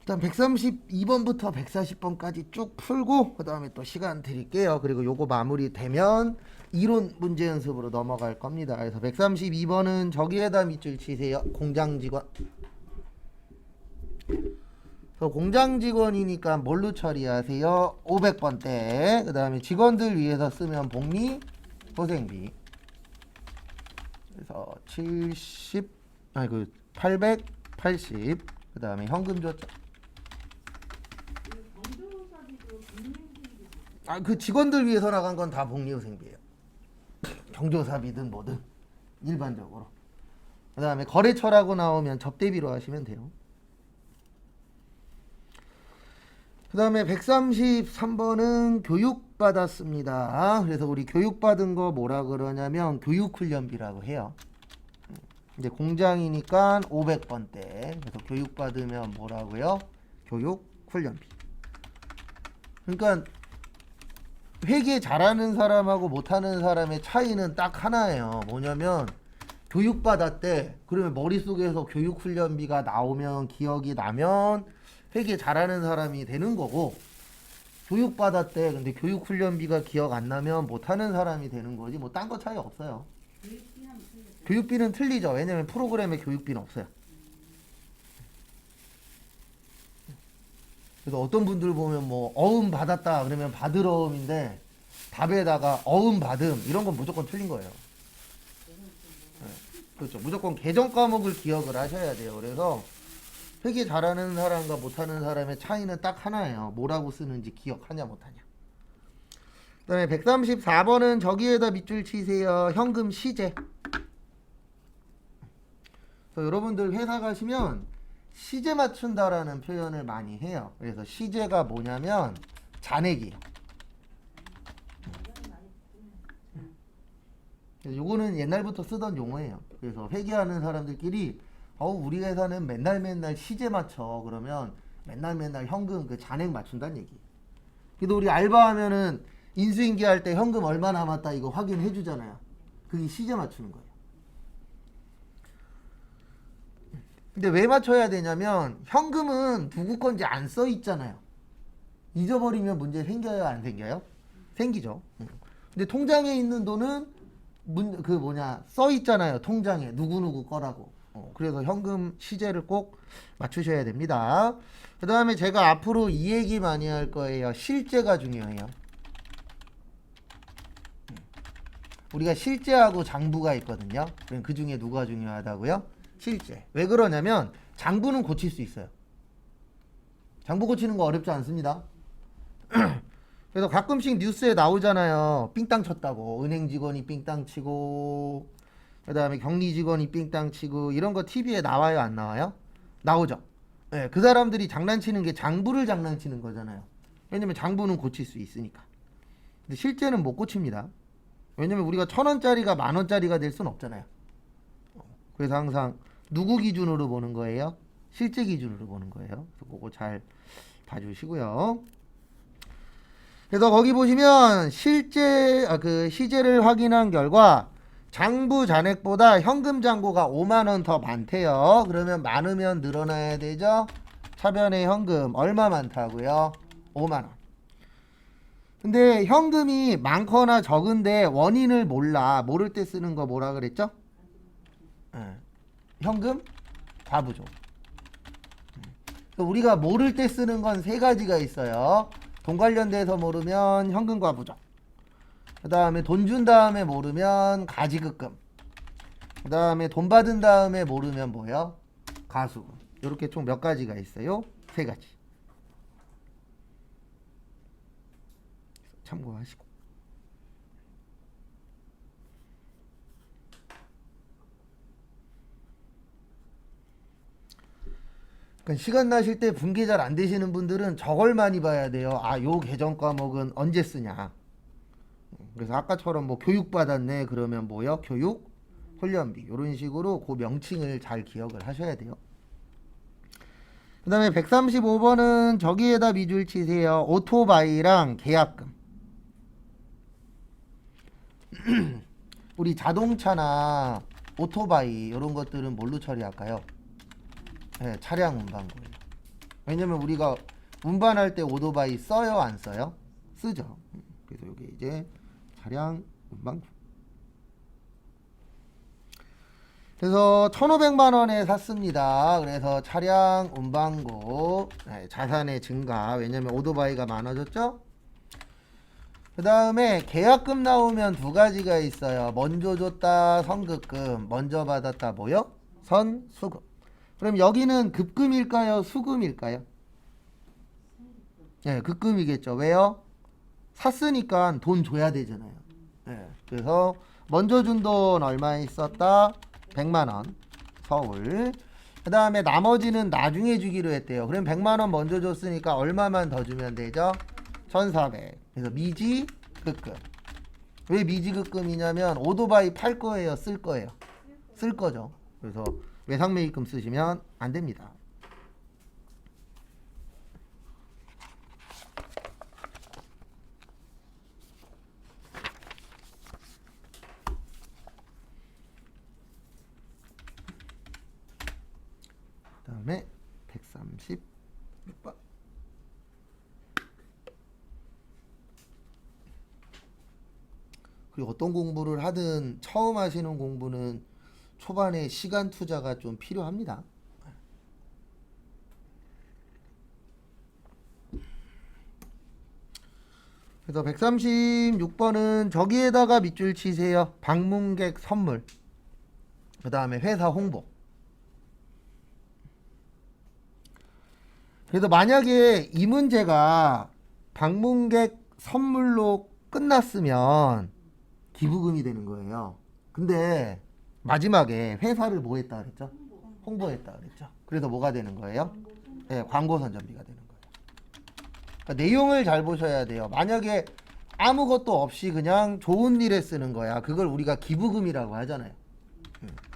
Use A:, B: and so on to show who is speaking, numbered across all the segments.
A: 일단 132번부터 140번까지 쭉 풀고 그 다음에 또 시간 드릴게요. 그리고 요거 마무리되면 이론 문제 연습으로 넘어갈 겁니다. 그래서 132번은 저기에다 밑줄 치세요. 공장 직원. 공장 직원이니까 뭘로 처리하세요? 500번대. 그 다음에 직원들 위해서 쓰면 복리 소생비. 그래서 880. 그 다음에 현금 줬죠. 그 직원들 위해서 나간 건 다 복리후생비예요. 경조사비든 뭐든 일반적으로. 그 다음에 거래처라고 나오면 접대비로 하시면 돼요. 그 다음에 133번은 교육받았습니다. 그래서 우리 교육받은 거 뭐라 그러냐면 교육훈련비라고 해요. 이제 공장이니까 500번대. 그래서 교육받으면 뭐라고요? 교육훈련비. 그러니까 회계 잘하는 사람하고 못하는 사람의 차이는 딱 하나예요. 뭐냐면 교육받았대. 그러면 머릿속에서 교육훈련비가 나오면 기억이 나면 회계 잘하는 사람이 되는 거고, 교육받았대. 근데 교육훈련비가 기억 안 나면 못하는 사람이 되는 거지. 뭐 딴 거 차이 없어요. 교육비는 틀리죠. 왜냐면 프로그램에 교육비는 없어요. 그래서 어떤 분들 보면 뭐 어음 받았다 그러면 받으러음인데 답에다가 어음 받음 이런 건 무조건 틀린 거예요. 그렇죠. 무조건 계정 과목을 기억을 하셔야 돼요. 그래서 회계 잘하는 사람과 못하는 사람의 차이는 딱 하나예요. 뭐라고 쓰는지 기억하냐 못하냐. 그 다음에 134번은 저기에다 밑줄 치세요. 현금 시제. 그래서 여러분들 회사 가시면 시제 맞춘다라는 표현을 많이 해요. 그래서 시제가 뭐냐면 잔액이에요. 요거는 옛날부터 쓰던 용어예요. 그래서 회계하는 사람들끼리 우리 회사는 맨날 시제 맞춰. 그러면 맨날 현금 그 잔액 맞춘다는 얘기. 그래도 우리 알바하면은 인수인계 할 때 현금 얼마 남았다 이거 확인해 주잖아요. 그게 시제 맞추는 거예요. 근데 왜 맞춰야 되냐면 현금은 누구 건지 안 써 있잖아요. 잊어버리면 문제 생겨요, 안 생겨요? 생기죠. 근데 통장에 있는 돈은 써 있잖아요. 통장에 누구누구 거라고. 그래서 현금 시제를 꼭 맞추셔야 됩니다. 그 다음에 제가 앞으로 이 얘기 많이 할 거예요. 실제가 중요해요. 우리가 실제하고 장부가 있거든요. 그럼 그 중에 누가 중요하다고요? 실제. 왜 그러냐면 장부는 고칠 수 있어요. 장부 고치는 거 어렵지 않습니다. 그래서 가끔씩 뉴스에 나오잖아요. 삥땅 쳤다고. 은행 직원이 삥땅 치고 그 다음에 격리 직원이 삥땅 치고 이런 거 TV에 나와요, 안 나와요? 나오죠. 네, 그 사람들이 장난치는 게 장부를 장난치는 거잖아요. 왜냐면 장부는 고칠 수 있으니까. 근데 실제는 못 고칩니다. 왜냐면 우리가 1,000원짜리가 10,000원짜리가 될 수는 없잖아요. 그래서 항상 누구 기준으로 보는 거예요? 실제 기준으로 보는 거예요. 그래서 그거 잘 봐주시고요. 그래서 거기 보시면 그 시제를 확인한 결과 장부 잔액보다 현금 잔고가 5만원 더 많대요. 그러면 많으면 늘어나야 되죠. 차변의 현금 얼마 많다고요? 5만원. 근데 현금이 많거나 적은데 원인을 몰라. 모를 때 쓰는 거 뭐라 그랬죠? 현금 과부족. 우리가 모를 때 쓰는 건 세 가지가 있어요. 돈 관련돼서 모르면 현금 과부족. 그 다음에 돈 준 다음에 모르면 가지급금. 그 다음에 돈 받은 다음에 모르면 뭐요? 가수금. 이렇게 총 몇 가지가 있어요? 세 가지. 참고하시고. 그러니까 시간 나실 때 분계 잘 안 되시는 분들은 저걸 많이 봐야 돼요. 요 계정 과목은 언제 쓰냐. 그래서 아까처럼 뭐 교육 받았네 그러면 뭐요? 교육 훈련비 이런 식으로 그 명칭을 잘 기억을 하셔야 돼요. 그 다음에 135번은 저기에다 밑줄 치세요. 오토바이랑 계약금. 우리 자동차나 오토바이 이런 것들은 뭘로 처리할까요? 네, 차량 운반거예요. 왜냐면 우리가 운반할 때 오토바이 써요, 안 써요? 쓰죠. 그래서 여기 이제 차량 운반구. 그래서 1,500만 원에 샀습니다. 그래서 차량 운반구 자산의 증가. 왜냐면 오토바이가 많아졌죠? 그 다음에 계약금 나오면 두 가지가 있어요. 먼저 줬다 선급금, 먼저 받았다 뭐요? 선수금. 그럼 여기는 급금일까요? 수금일까요? 네, 급금이겠죠. 왜요? 샀으니까 돈 줘야 되잖아요. 네, 그래서 먼저 준 돈 얼마 있었다? 100만 원. 서울. 그 다음에 나머지는 나중에 주기로 했대요. 그럼 100만 원 먼저 줬으니까 얼마만 더 주면 되죠? 1,400. 그래서 미지급금. 왜 미지급금이냐면 오토바이 팔 거예요, 쓸 거예요? 쓸 거죠. 그래서 외상매입금 쓰시면 안 됩니다. 그 다음에 136번. 그리고 어떤 공부를 하든 처음 하시는 공부는 초반에 시간 투자가 좀 필요합니다. 그래서 136번은 저기에다가 밑줄 치세요. 방문객 선물. 그 다음에 회사 홍보. 그래서 만약에 이 문제가 방문객 선물로 끝났으면 기부금이 되는 거예요. 근데 마지막에 회사를 뭐 했다 그랬죠? 홍보했다 그랬죠. 그래서 뭐가 되는 거예요? 네, 광고 선전비가 되는 거예요. 그러니까 내용을 잘 보셔야 돼요. 만약에 아무것도 없이 그냥 좋은 일에 쓰는 거야. 그걸 우리가 기부금이라고 하잖아요.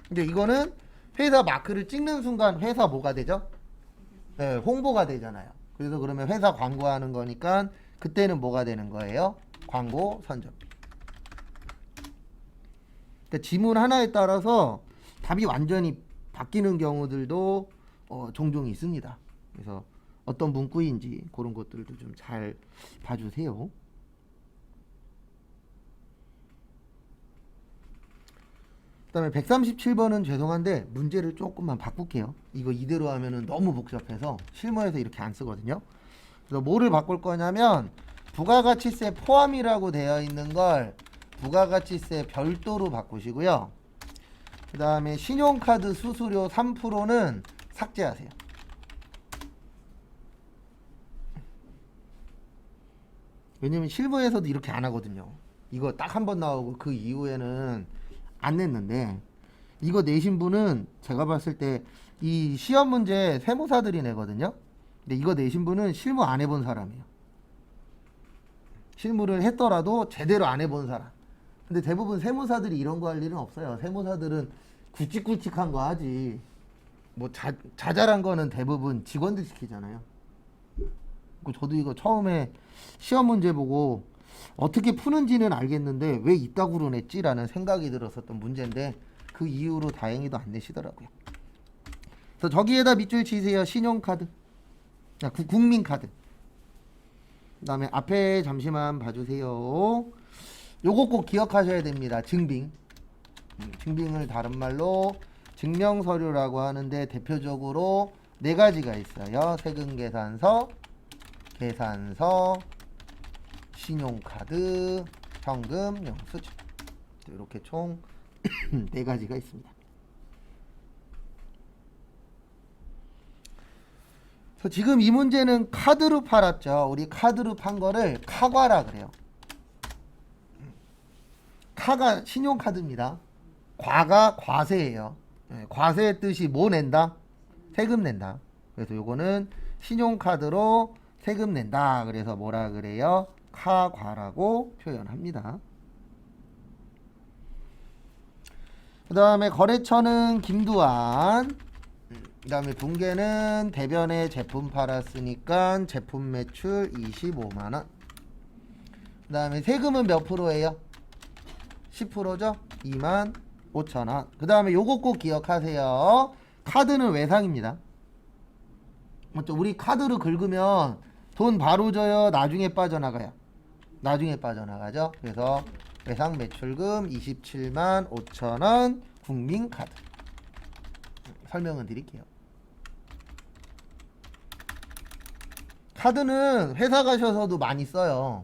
A: 근데 이거는 회사 마크를 찍는 순간 회사 뭐가 되죠? 네, 홍보가 되잖아요. 그래서 그러면 회사 광고하는 거니까 그때는 뭐가 되는 거예요? 광고 선전비. 그러니까 지문 하나에 따라서 답이 완전히 바뀌는 경우들도 종종 있습니다. 그래서 어떤 문구인지 그런 것들도 좀 잘 봐주세요. 그 다음에 137번은 죄송한데 문제를 조금만 바꿀게요. 이거 이대로 하면은 너무 복잡해서 실무에서 이렇게 안 쓰거든요. 그래서 뭐를 바꿀 거냐면 부가가치세 포함이라고 되어 있는 걸 부가가치세 별도로 바꾸시고요. 그 다음에 신용카드 수수료 3%는 삭제하세요. 왜냐면 실무에서도 이렇게 안 하거든요. 이거 딱 한 번 나오고 그 이후에는 안 냈는데 이거 내신 분은 제가 봤을 때 이 시험 문제 세무사들이 내거든요. 근데 이거 내신 분은 실무 안 해본 사람이에요. 실무를 했더라도 제대로 안 해본 사람. 근데 대부분 세무사들이 이런 거 할 일은 없어요. 세무사들은 굵직굵직한 거 하지. 뭐 자잘한 거는 대부분 직원들 시키잖아요. 저도 이거 처음에 시험 문제 보고 어떻게 푸는지는 알겠는데 왜 이따구로 냈지라는 생각이 들었었던 문제인데 그 이후로 다행히도 안 내시더라고요. 그래서 저기에다 밑줄 치세요. 신용카드, 국민카드. 그 다음에 앞에 잠시만 봐주세요. 요거 꼭 기억하셔야 됩니다. 증빙. 증빙을 다른 말로 증명서류라고 하는데 대표적으로 네 가지가 있어요. 세금계산서, 계산서, 신용카드, 현금, 영수증. 이렇게 총 네 가지가 있습니다. 그래서 지금 이 문제는 카드로 팔았죠. 우리 카드로 판 거를 카과라 그래요. 카가 신용카드입니다. 과가 과세예요. 과세의 뜻이 뭐 낸다? 세금 낸다. 그래서 요거는 신용카드로 세금 낸다. 그래서 뭐라 그래요? 카과라고 표현합니다. 그 다음에 거래처는 김두한. 그 다음에 분계는 대변에 제품 팔았으니까 제품 매출 25만원. 그 다음에 세금은 몇 프로예요? 10%죠? 25,000원. 그 다음에 요거 꼭 기억하세요. 카드는 외상입니다. 맞죠? 우리 카드로 긁으면 돈 바로 줘요? 나중에 빠져나가요? 나중에 빠져나가죠? 그래서 외상 매출금 27만 5천 원 국민카드. 설명은 드릴게요. 카드는 회사 가셔서도 많이 써요.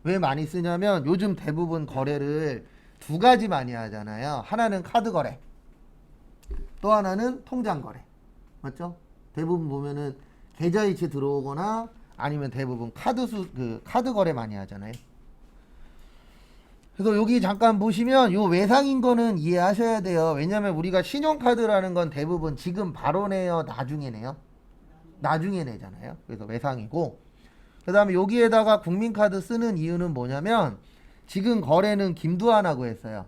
A: 왜 많이 쓰냐면 요즘 대부분 거래를 두 가지 많이 하잖아요. 하나는 카드 거래, 또 하나는 통장 거래. 맞죠? 대부분 보면은 계좌이체 들어오거나 아니면 대부분 카드 거래 많이 하잖아요. 그래서 여기 잠깐 보시면 요 외상인 거는 이해하셔야 돼요. 왜냐면 우리가 신용카드라는 건 대부분 지금 바로 내요, 나중에 내요? 나중에 내잖아요. 그래서 외상이고, 그 다음에 여기에다가 국민카드 쓰는 이유는 뭐냐면 지금 거래는 김두한하고 했어요.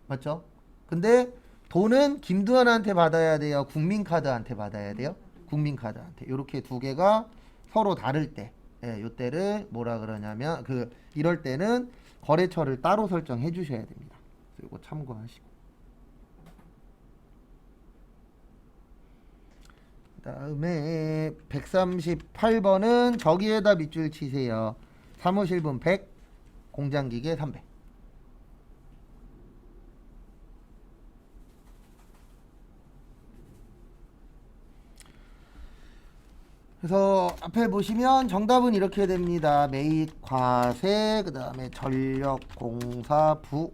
A: 맞죠? 근데 돈은 김두한한테 받아야 돼요, 국민카드한테 받아야 돼요? 국민카드한테. 이렇게 두 개가 서로 다를 때, 요때를 뭐라 그러냐면 이럴 때는 거래처를 따로 설정해 주셔야 됩니다. 이거 참고하시고. 다음에 138번은 저기에다 밑줄 치세요. 사무실분 100, 공장기계 300. 그래서 앞에 보시면 정답은 이렇게 됩니다. 매입, 과세, 그 다음에 전력, 공사, 부.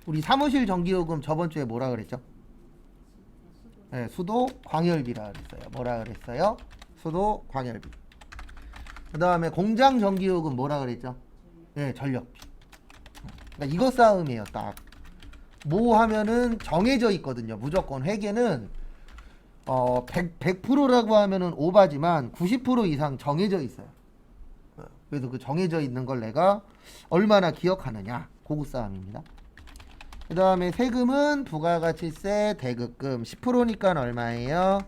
A: 우리 사무실 전기요금 저번 주에 뭐라 그랬죠? 네, 수도, 광열비라 그랬어요. 뭐라 그랬어요? 수도, 광열비. 그 다음에 공장 전기요금 뭐라 그랬죠? 네, 전력비. 그러니까 이거 싸움이에요. 딱. 뭐 하면은 정해져 있거든요. 무조건 회계는 100%라고 하면은 오바지만 90% 이상 정해져 있어요. 그래서 그 정해져 있는 걸 내가 얼마나 기억하느냐, 고그 싸움입니다. 그 다음에 세금은 부가가치세, 대급금 10%니까 얼마예요?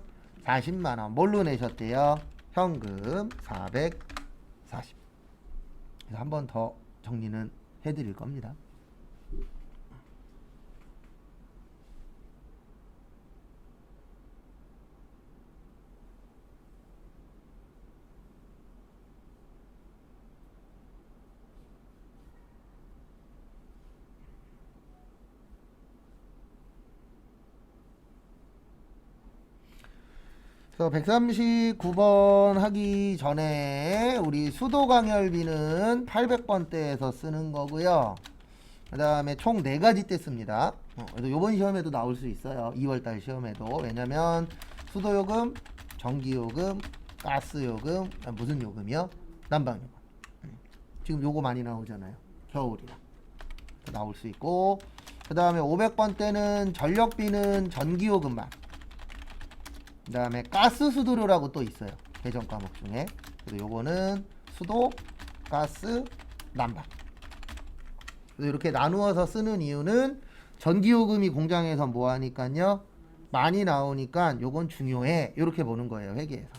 A: 40만원. 뭘로 내셨대요? 현금 440. 그래서 한 번 더 정리는 해드릴 겁니다. 그래서 139번 하기 전에 우리 수도광열비는 800번대에서 쓰는 거고요. 그 다음에 총 4가지 때 씁니다. 그래서 요번 시험에도 나올 수 있어요. 2월달 시험에도. 왜냐면 수도요금, 전기요금, 가스요금, 무슨 요금이요? 난방요금. 지금 요거 많이 나오잖아요. 겨울이라. 나올 수 있고, 그 다음에 500번 때는 전력비는 전기요금만. 그 다음에 가스 수도료라고 또 있어요. 배정 과목 중에. 그래서 요거는 수도, 가스, 난방. 그래서 이렇게 나누어서 쓰는 이유는 전기요금이 공장에서 뭐 하니까요, 많이 나오니까 요건 중요해. 이렇게 보는 거예요. 회계에서.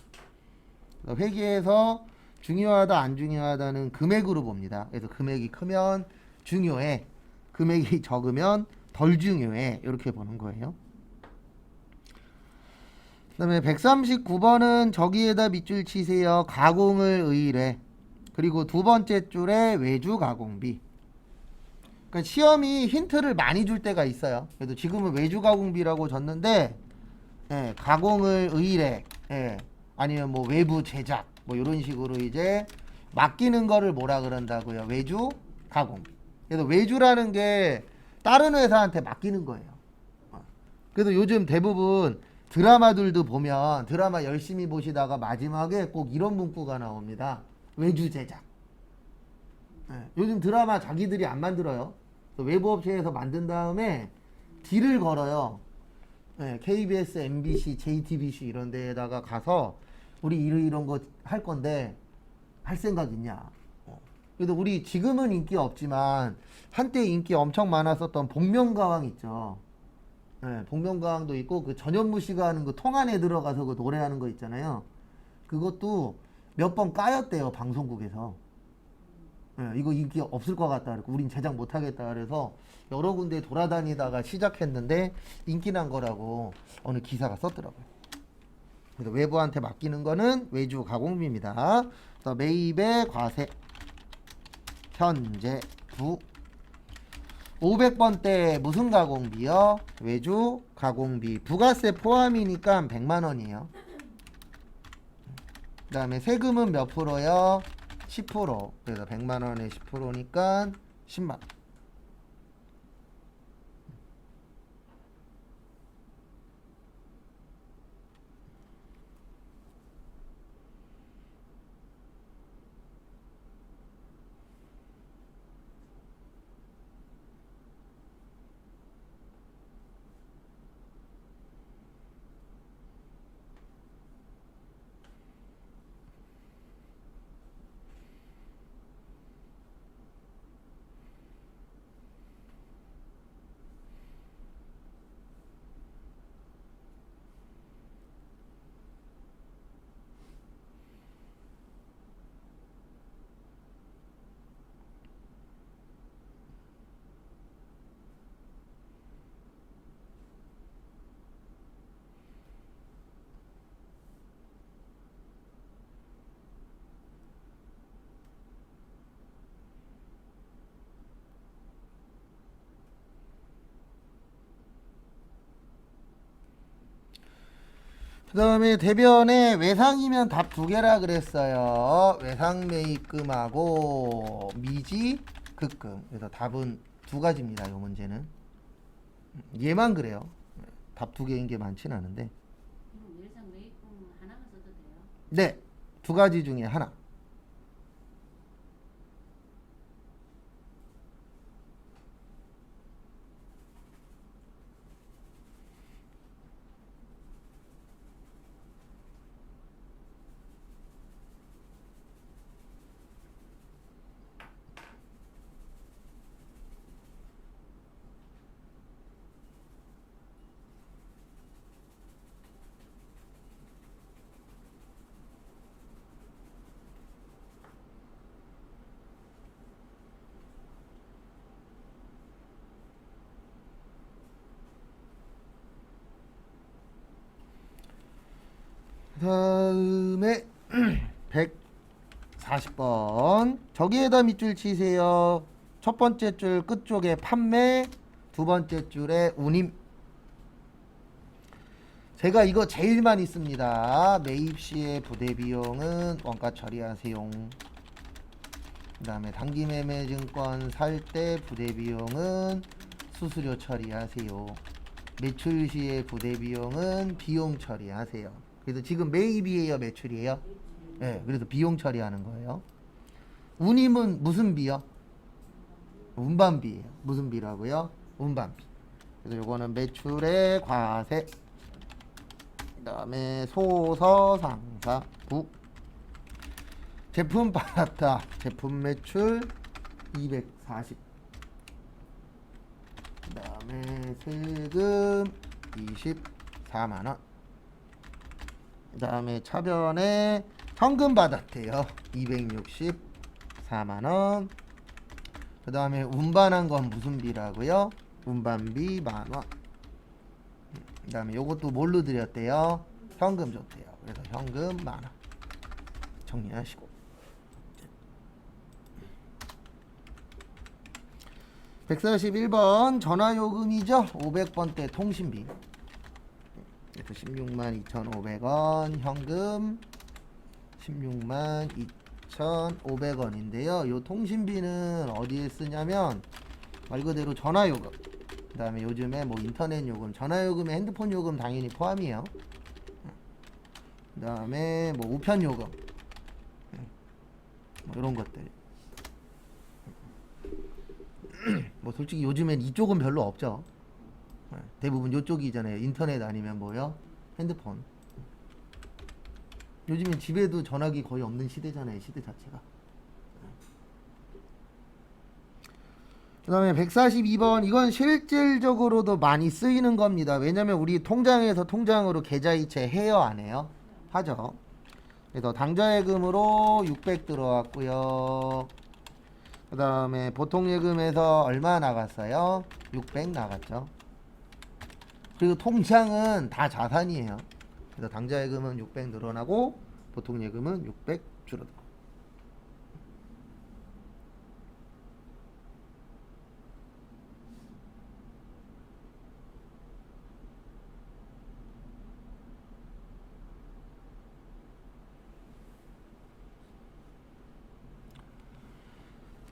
A: 그래서 회계에서 중요하다 안 중요하다는 금액으로 봅니다. 그래서 금액이 크면 중요해, 금액이 적으면 덜 중요해. 이렇게 보는 거예요. 그 다음에 139번은 저기에다 밑줄 치세요. 가공을 의뢰. 그리고 두 번째 줄에 외주 가공비. 그러니까 시험이 힌트를 많이 줄 때가 있어요. 그래도 지금은 외주 가공비라고 줬는데, 가공을 의뢰, 아니면 뭐 외부 제작, 뭐 이런 식으로 이제 맡기는 거를 뭐라 그런다고요? 외주 가공비. 그래서 외주라는 게 다른 회사한테 맡기는 거예요. 그래서 요즘 대부분 드라마들도 보면 드라마 열심히 보시다가 마지막에 꼭 이런 문구가 나옵니다. 외주 제작. 요즘 드라마 자기들이 안 만들어요. 외부 업체에서 만든 다음에 딜을 걸어요. KBS, MBC, JTBC 이런 데에다가 가서 우리 이런 거 할 건데 할 생각 있냐. 그래도 우리 지금은 인기 없지만 한때 인기 엄청 많았었던 복면가왕 있죠. 복면가왕도 있고, 그 전현무 씨가 하는 그 통 안에 들어가서 그 노래하는 거 있잖아요. 그것도 몇 번 까였대요, 방송국에서. 이거 인기 없을 것 같다. 그래서 우린 제작 못 하겠다. 그래서 여러 군데 돌아다니다가 시작했는데 인기 난 거라고 어느 기사가 썼더라고요. 그래서 외부한테 맡기는 거는 외주 가공비입니다. 그래서 매입의 과세 현재 부 500번 때 무슨 가공비요? 외주 가공비. 부가세 포함이니까 100만 원이에요. 그 다음에 세금은 몇 프로요? 10%. 그래서 100만 원에 10%니까 10만 원. 그 다음에 대변에 외상이면 답 두 개라 그랬어요. 외상 매입금하고 미지 급금. 그래서 답은 두 가지입니다. 이 문제는. 얘만 그래요. 답 두 개인 게 많지는 않은데.
B: 그럼 외상 매입금 하나만 써도 돼요?
A: 네. 두 가지 중에 하나. 그 다음에 140번 저기에다 밑줄 치세요. 첫 번째 줄 끝쪽에 판매, 두 번째 줄에 운임. 제가 이거 제일 많이 씁니다. 매입 시의 부대 비용은 원가 처리하세요. 그 다음에 단기 매매 증권 살 때 부대 비용은 수수료 처리하세요. 매출 시의 부대 비용은 비용 처리하세요. 그래서 지금 매입이에요, 매출이에요? 네, 그래서 비용 처리하는 거예요. 운임은 무슨 비요? 운반비예요. 무슨 비라고요? 운반비. 그래서 요거는 매출의 과세. 그다음에 소서상사 부. 제품 팔았다. 제품 매출 240. 그다음에 세금 24만 원. 그다음에 차변에 현금 받았대요. 264만 원. 그다음에 운반한 건 무슨 비라고요? 운반비 만원. 그다음에 요것도 뭘로 드렸대요? 현금 줬대요. 그래서 현금 만원. 정리하시고. 141번 전화요금이죠. 500번 때 통신비. 그래서 16만 2,500원 현금 16만 2,500원인데요. 요 통신비는 어디에 쓰냐면 말 그대로 전화요금, 그 다음에 요즘에 뭐 인터넷 요금, 전화요금에 핸드폰 요금 당연히 포함이에요. 그 다음에 뭐 우편 요금, 뭐 이런 것들. 뭐 솔직히 요즘엔 이쪽은 별로 없죠. 대부분 요쪽이잖아요. 인터넷 아니면 뭐요? 핸드폰. 요즘엔 집에도 전화기 거의 없는 시대잖아요. 시대 자체가. 그 다음에 142번 이건 실질적으로도 많이 쓰이는 겁니다. 왜냐면 우리 통장에서 통장으로 계좌이체 해요 안 해요? 하죠. 그래서 당좌예금으로 600 들어왔고요. 그 다음에 보통예금에서 얼마 나갔어요? 600 나갔죠. 그리고 통장은 다 자산이에요. 그래서 당좌 예금은 600 늘어나고 보통 예금은 600 줄어들고.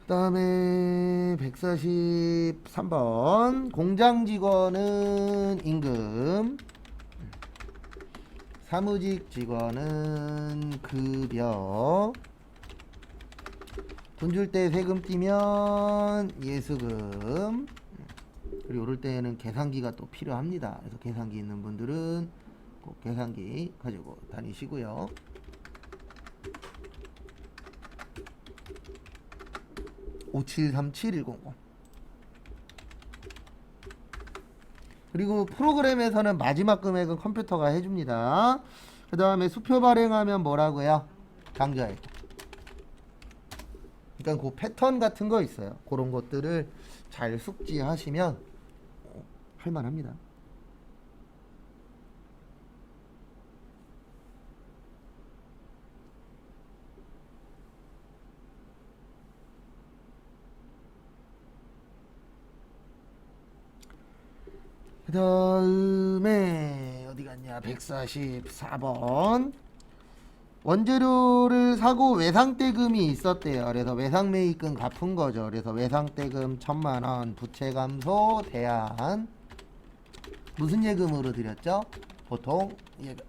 A: 그 다음에 143번 공장 직원은 임금, 사무직 직원은 급여, 돈 줄 때 세금 띄면 예수금, 그리고 이럴 때는 계산기가 또 필요합니다. 그래서 계산기 있는 분들은 꼭 계산기 가지고 다니시고요. (5737-100) 그리고 프로그램에서는 마지막 금액은 컴퓨터가 해줍니다. 그 다음에 수표 발행하면 뭐라고요? 당좌예금. 그러니까 그 패턴 같은 거 있어요. 그런 것들을 잘 숙지하시면 할만합니다. 그 다음에 어디 갔냐? 144번 원재료를 사고 외상대금이 있었대요. 그래서 외상매입금 갚은 거죠. 그래서 외상대금 1000만원, 부채 감소, 대안. 무슨 예금으로 드렸죠? 보통 예금.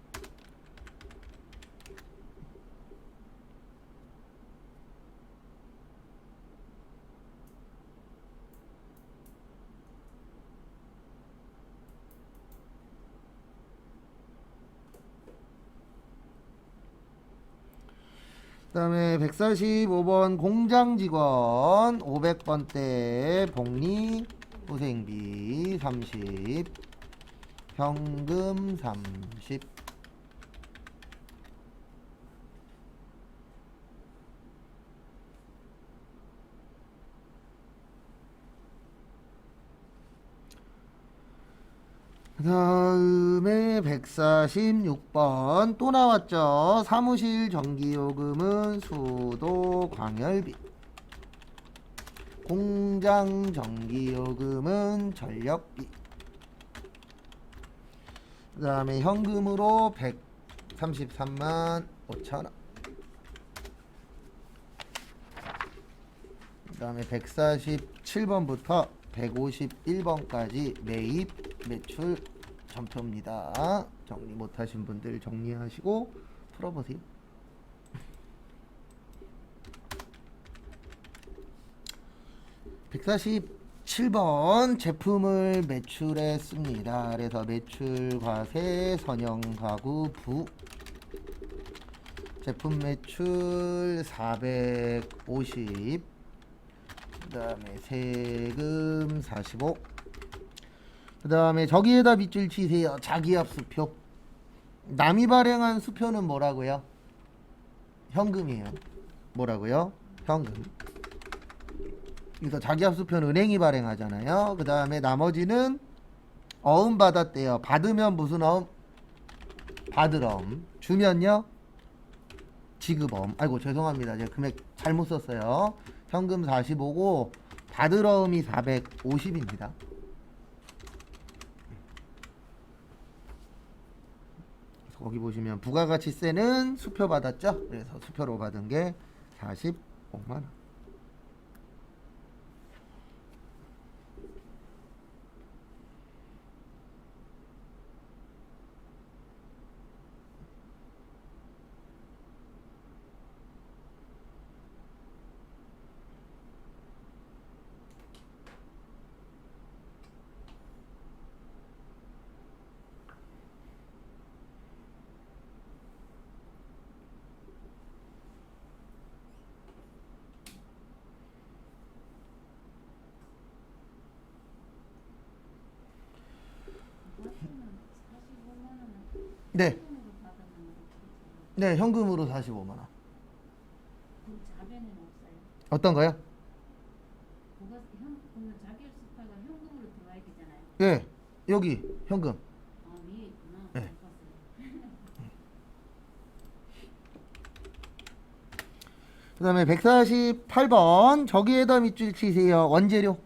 A: 그 다음에 145번 공장직원 500번대 복리 후생비 30 현금 30. 그 다음에 146번 또 나왔죠. 사무실 전기요금은 수도 광열비, 공장 전기요금은 전력비. 그 다음에 현금으로 133만 5천원. 그 다음에 147번부터 151번까지 매입 매출 전표입니다. 정리 못하신 분들 정리하시고 풀어보세요. (147번) 제품을 매출했습니다. 그래서 매출 과세 선형 가구 부 제품 매출 450. 그 다음에 세금 45. 그 다음에 저기에다 밑줄 치세요. 자기압 수표. 남이 발행한 수표는 뭐라고요? 현금이에요. 뭐라고요? 현금. 그래서 자기압 수표는 은행이 발행하잖아요. 그 다음에 나머지는 어음 받았대요. 받으면 무슨 어음? 받으럼. 주면요? 지급어음. 아이고 죄송합니다. 제가 금액 잘못 썼어요. 현금 45고 받으러음이 450입니다. 거기 보시면 부가가치세는 수표 받았죠. 그래서 수표로 받은 게 45만원. 네. 네, 현금으로 45만원.
B: 그 자변은 없어요.
A: 어떤 거요?
B: 그러면 자기 수표가 현금으로 들어와야 되잖아요.
A: 예, 여기 현금.
B: 위에 있구나.
A: 네.
B: 못 봤어요.
A: 그 다음에 148번 저기에다 밑줄 치세요. 원재료.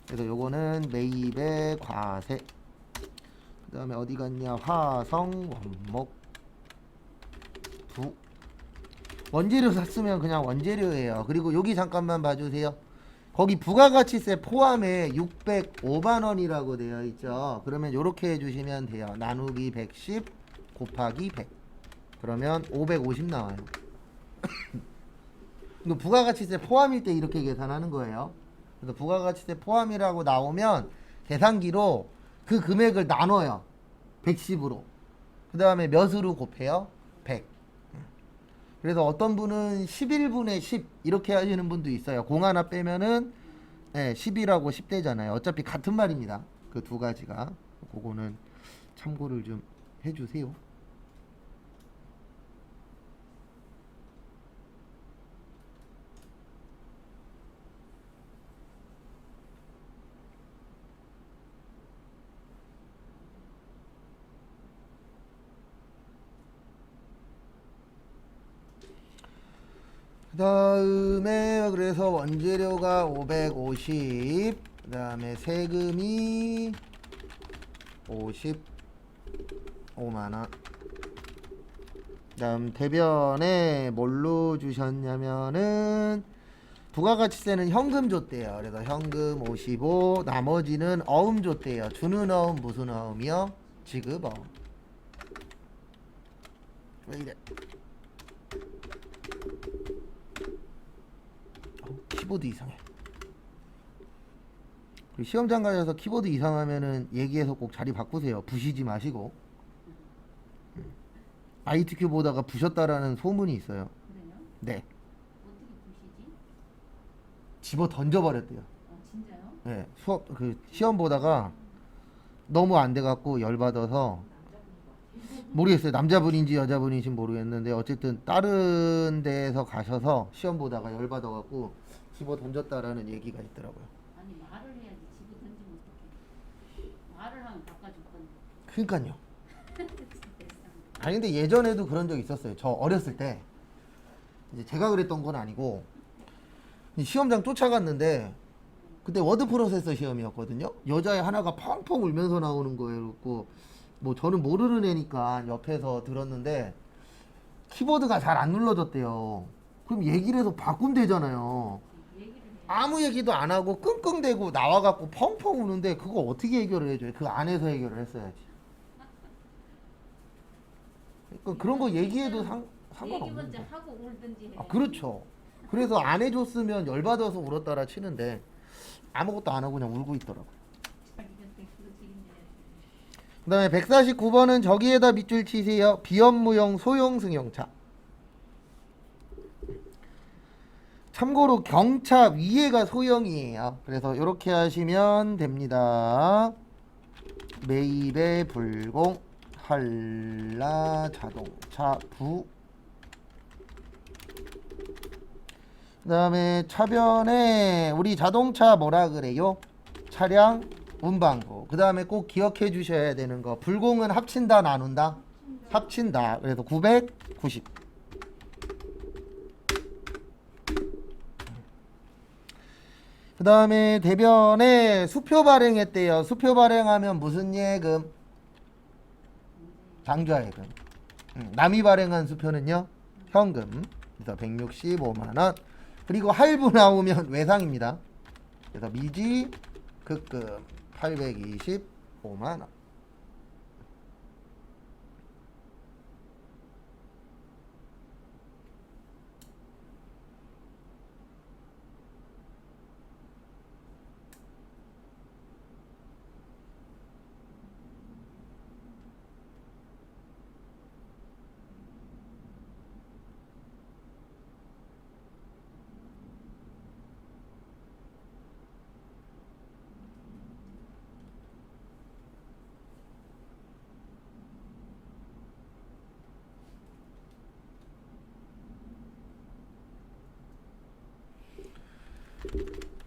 A: 그래서 요거는 매입의 과세. 그 다음에 어디 갔냐? 화성, 원목, 부. 원재료 샀으면 그냥 원재료예요. 그리고 여기 잠깐만 봐주세요. 거기 부가가치세 포함에 605만 원이라고 되어 있죠. 그러면 이렇게 해주시면 돼요. 나누기 110 곱하기 100. 그러면 550 나와요. 이거 부가가치세 포함일 때 이렇게 계산하는 거예요. 그래서 부가가치세 포함이라고 나오면 계산기로 그 금액을 나눠요. 110으로. 그 다음에 몇으로 곱해요? 100. 그래서 어떤 분은 11분의 10 이렇게 하시는 분도 있어요. 공 하나 빼면은 10이라고 10대잖아요. 어차피 같은 말입니다. 그 두 가지가. 그거는 참고를 좀 해주세요. 그 다음에 그래서 원재료가 550, 그 다음에 세금이 55만원. 그 다음 대변에 뭘로 주셨냐면은 부가가치세는 현금 줬대요. 그래서 현금 55, 나머지는 어음 줬대요. 주는 어음 무슨 어음이요? 지급어음. 왜 이래? 키보드 이상해. 그리고 시험장 가셔서 키보드 이상하면은 얘기해서 꼭 자리 바꾸세요. 부시지 마시고. ITQ 보다가 부셨다라는 소문이 있어요.
B: 그래요?
A: 네.
B: 어떻게 보시지?
A: 집어 던져버렸대요.
B: 진짜요?
A: 네. 수업 그 시험 보다가 너무 안 돼갖고 열받아서 모르겠어요. 남자분인지 여자분인지 모르겠는데 어쨌든 다른 데에서 가셔서 시험 보다가 열받아갖고 집어 던졌다라는 얘기가 있더라고요.
B: 아니 말을 해야지 집어 던지면 어떡해. 말을 하면 바꿔줄 건데.
A: 그러니까요.
B: 진짜 이상해.
A: 아니 근데 예전에도 그런 적 있었어요. 저 어렸을 때 이제 제가 그랬던 건 아니고 시험장 쫓아갔는데 그때 워드 프로세서 시험이었거든요. 여자애 하나가 펑펑 울면서 나오는 거예요. 그래서 뭐 저는 모르는 애니까 옆에서 들었는데 키보드가 잘 안 눌러졌대요. 그럼 얘기를 해서 바꾸면 되잖아요.
B: 얘기를 해.
A: 아무 얘기도 안 하고 끙끙대고 나와갖고 펑펑 우는데 그거 어떻게 해결을 해줘요? 그 안에서 해결을 했어야지. 그러니까 그런 거 얘기해도
B: 얘기
A: 상관없는
B: 먼저
A: 거.
B: 하고 울든지 해.
A: 아, 그렇죠. 그래서 안 해줬으면 열받아서 울었다라 치는데 아무것도 안 하고 그냥 울고 있더라고.
B: 자기한테 그거 책임져야지.
A: 그 다음에 149번은 저기에다 밑줄 치세요. 비업무용 소형 승용차. 참고로 경차 위에가 소형이에요. 그래서 이렇게 하시면 됩니다. 매입의 불공, 한라 자동차 부. 그 다음에 차변에 우리 자동차 뭐라 그래요? 차량 운반부. 그 다음에 꼭 기억해 주셔야 되는 거. 불공은 합친다 나눈다? 합친다. 그래서 990. 그 다음에 대변에 수표 발행했대요. 수표 발행하면 무슨 예금? 당좌예금. 남이 발행한 수표는요? 현금. 그래서 165만원. 그리고 할부 나오면 외상입니다. 그래서 미지 급금 825만원.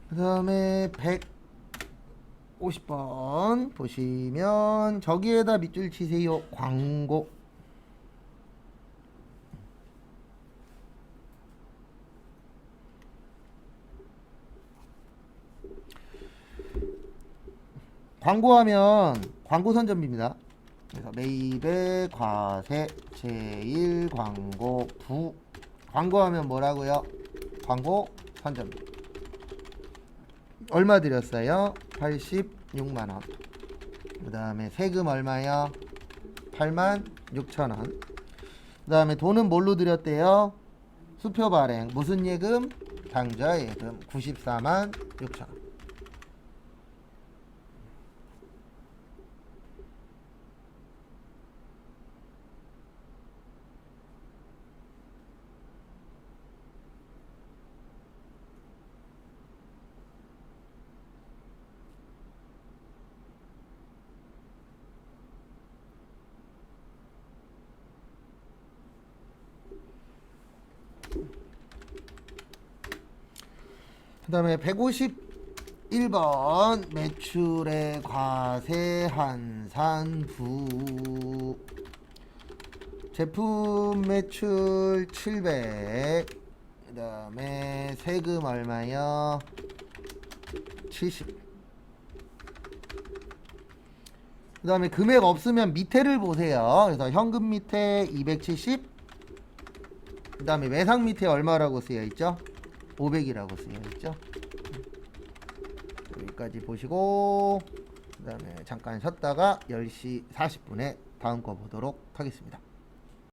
A: 그 다음에 150번 보시면 저기에다 밑줄 치세요. 광고. 광고하면 광고 선전비입니다. 그래서 매입의 과세 제일 광고 부 광고하면 뭐라고요? 광고 선전비. 얼마 드렸어요? 86만원. 그 다음에 세금 얼마요? 86,000원. 그 다음에 돈은 뭘로 드렸대요? 수표 발행. 무슨 예금? 당좌 예금 94만 6천원. 그 다음에 151번 매출의 과세 환산부. 제품 매출 700. 그 다음에 세금 얼마요? 70. 그 다음에 금액 없으면 밑에를 보세요. 그래서 현금 밑에 270. 그 다음에 외상 밑에 얼마라고 쓰여있죠? 500이라고 쓰여있죠. 여기까지 보시고 그 다음에 잠깐 쉬었다가 10시 40분에 다음 거 보도록 하겠습니다.